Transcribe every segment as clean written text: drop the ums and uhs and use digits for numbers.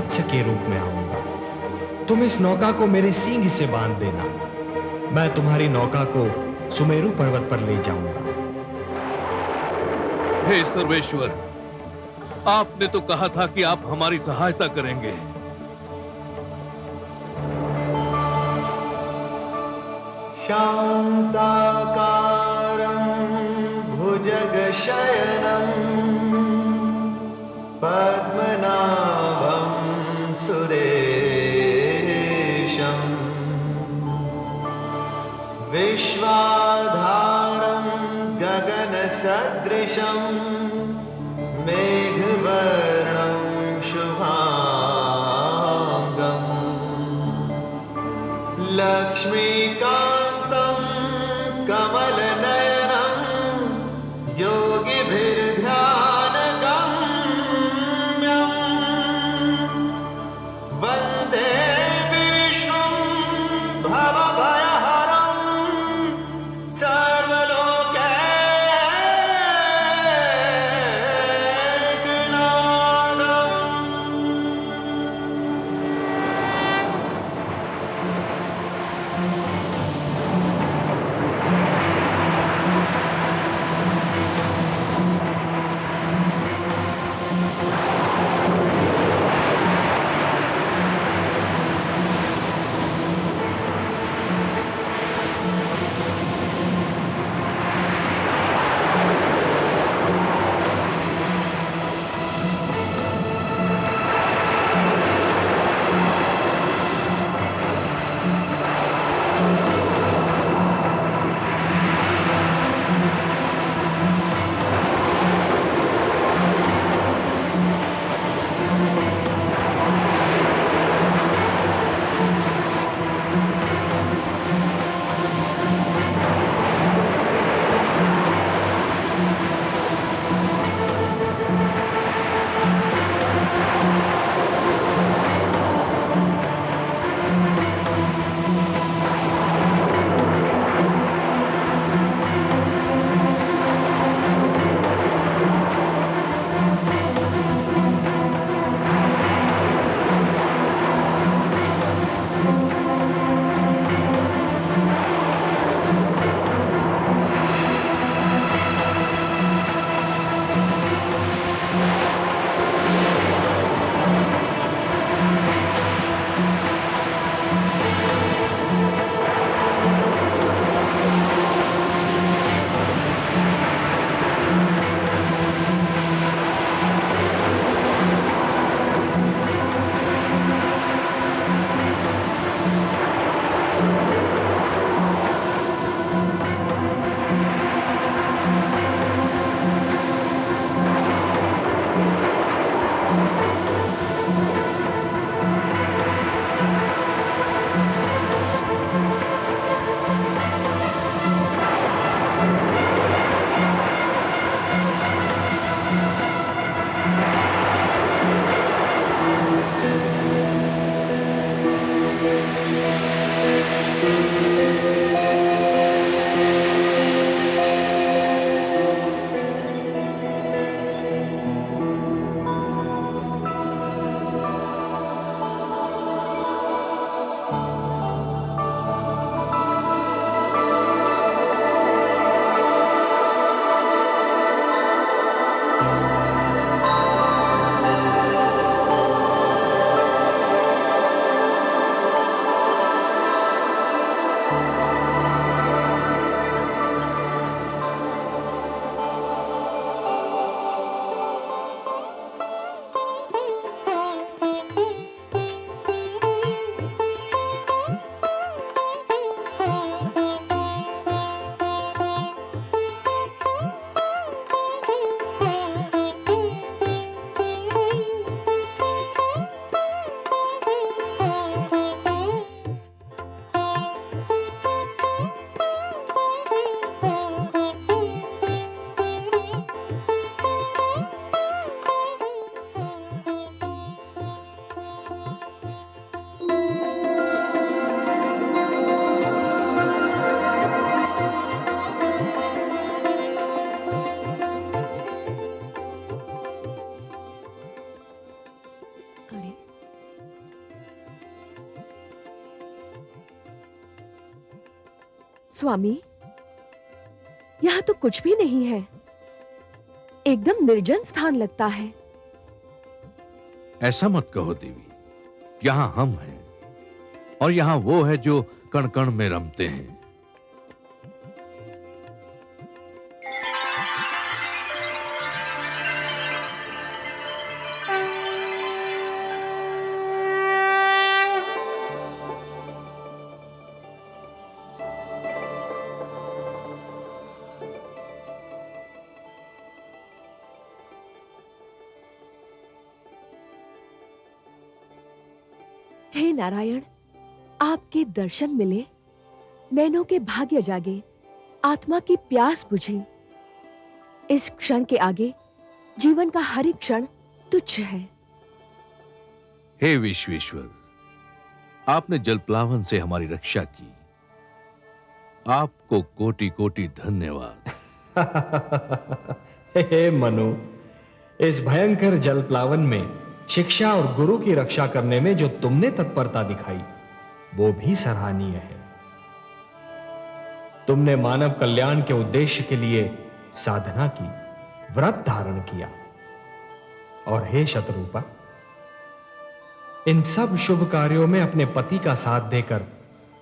मत्स्य के रूप में आऊंगा। तुम इस नौका को मेरे सींग से बांध देना। मैं तुम्हारी नौका को सुमेरु पर्वत पर ले जाऊंगा। हे सर्वेश्वर, आपने तो कहा था कि आप हमारी सहायता करेंगे। शान्ताकारं भुजगशयनं पद्मनाभं सुरेशं विश्वाधारं गगनसदृशं मेघवर्णं शुभांगं लक्ष्मीकान्तं कमलनयनं योगिभिर्ध्यानगम्यं वन्दे विष्णुं भवभयहरं सर्वलोकैकनाथम्। स्वामी, यहाँ तो कुछ भी नहीं है। एकदम निर्जन स्थान लगता है। ऐसा मत कहो देवी, यहां हम हैं और यहां वो है जो कण कण में रमते हैं। हे नारायण, आपके दर्शन मिले, नैनों के भाग्य जागे, आत्मा की प्यास बुझी। इस क्षण के आगे जीवन का हर एक क्षण तुच्छ है। हे विश्वेश्वर, आपने जलप्लावन से हमारी रक्षा की, आपको कोटि कोटि धन्यवाद। हे मनु, इस भयंकर जलप्लावन में शिक्षा और गुरु की रक्षा करने में जो तुमने तत्परता दिखाई, वो भी सराहनीय है। तुमने मानव कल्याण के उद्देश्य के लिए साधना की, व्रत धारण किया। और हे शत्रुपा, इन सब शुभ कार्यों में अपने पति का साथ देकर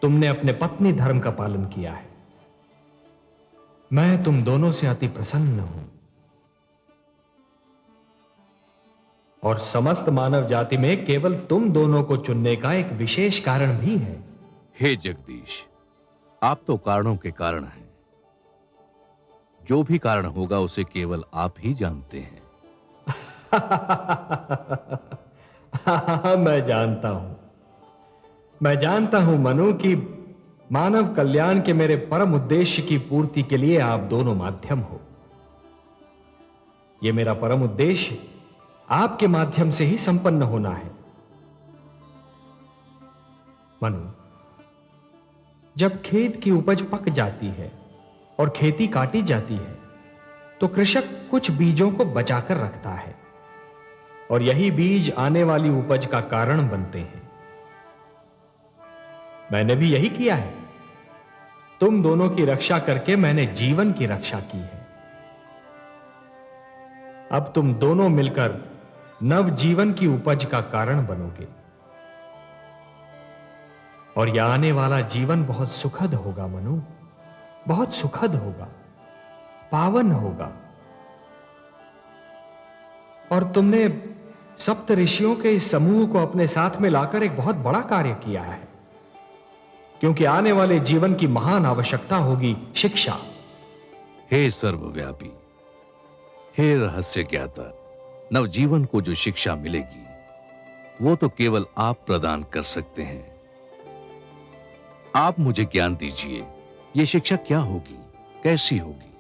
तुमने अपने पत्नी धर्म का पालन किया है। मैं तुम दोनों से अति प्रसन्न हूं और समस्त मानव जाति में केवल तुम दोनों को चुनने का एक विशेष कारण भी है। हे जगदीश, आप तो कारणों के कारण हैं। जो भी कारण होगा उसे केवल आप ही जानते हैं। मैं जानता हूं मनु कि मानव कल्याण के मेरे परम उद्देश्य की पूर्ति के लिए आप दोनों माध्यम हो। यह मेरा परम उद्देश्य आपके माध्यम से ही संपन्न होना है। मनु, जब खेत की उपज पक जाती है और खेती काटी जाती है, तो कृषक कुछ बीजों को बचाकर रखता है और यही बीज आने वाली उपज का कारण बनते हैं। मैंने भी यही किया है। तुम दोनों की रक्षा करके मैंने जीवन की रक्षा की है। अब तुम दोनों मिलकर नव जीवन की उपज का कारण बनोगे और यह आने वाला जीवन बहुत सुखद होगा मनु, बहुत सुखद होगा, पावन होगा। और तुमने सप्त ऋषियों के इस समूह को अपने साथ में लाकर एक बहुत बड़ा कार्य किया है, क्योंकि आने वाले जीवन की महान आवश्यकता होगी शिक्षा। हे सर्वव्यापी, हे रहस्य ज्ञाता, नवजीवन को जो शिक्षा मिलेगी वो तो केवल आप प्रदान कर सकते हैं। आप मुझे ज्ञान दीजिए, ये शिक्षा क्या होगी, कैसी होगी?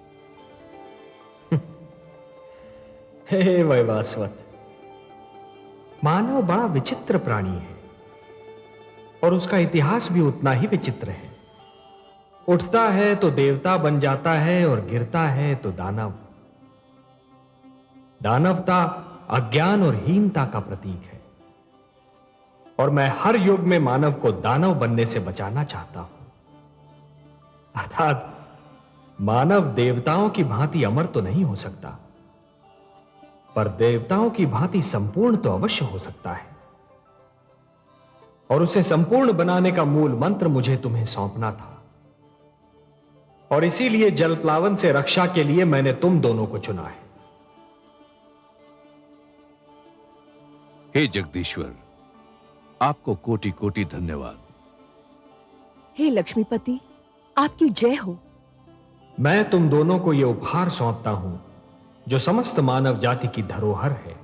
हे वैवास्वत, मानव बड़ा विचित्र प्राणी है और उसका इतिहास भी उतना ही विचित्र है। उठता है तो देवता बन जाता है और गिरता है तो दानव। दानवता अज्ञान और हीनता का प्रतीक है और मैं हर युग में मानव को दानव बनने से बचाना चाहता हूं। अर्थात मानव देवताओं की भांति अमर तो नहीं हो सकता, पर देवताओं की भांति संपूर्ण तो अवश्य हो सकता है। और उसे संपूर्ण बनाने का मूल मंत्र मुझे तुम्हें सौंपना था और इसीलिए जलप्लावन से रक्षा के लिए मैंने तुम दोनों को चुना है। हे जगदीश्वर, आपको कोटि कोटि धन्यवाद। हे लक्ष्मीपति, आपकी जय हो। मैं तुम दोनों को यह उपहार सौंपता हूं जो समस्त मानव जाति की धरोहर है।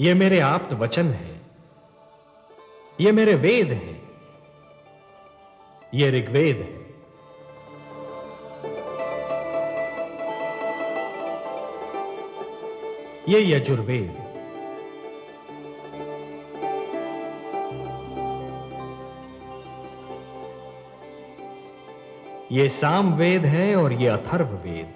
ये मेरे आप्त वचन हैं, ये मेरे वेद हैं, ये ऋग्वेद है, ये यजुर्वेद, ये सामवेद है और ये अथर्ववेद।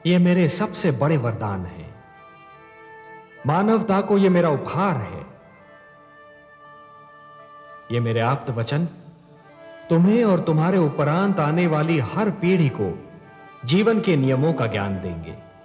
ये मेरे सबसे बड़े वरदान हैं। मानवता को ये मेरा उपहार है। ये मेरे आप्त वचन तुम्हें और तुम्हारे उपरांत आने वाली हर पीढ़ी को जीवन के नियमों का ज्ञान देंगे।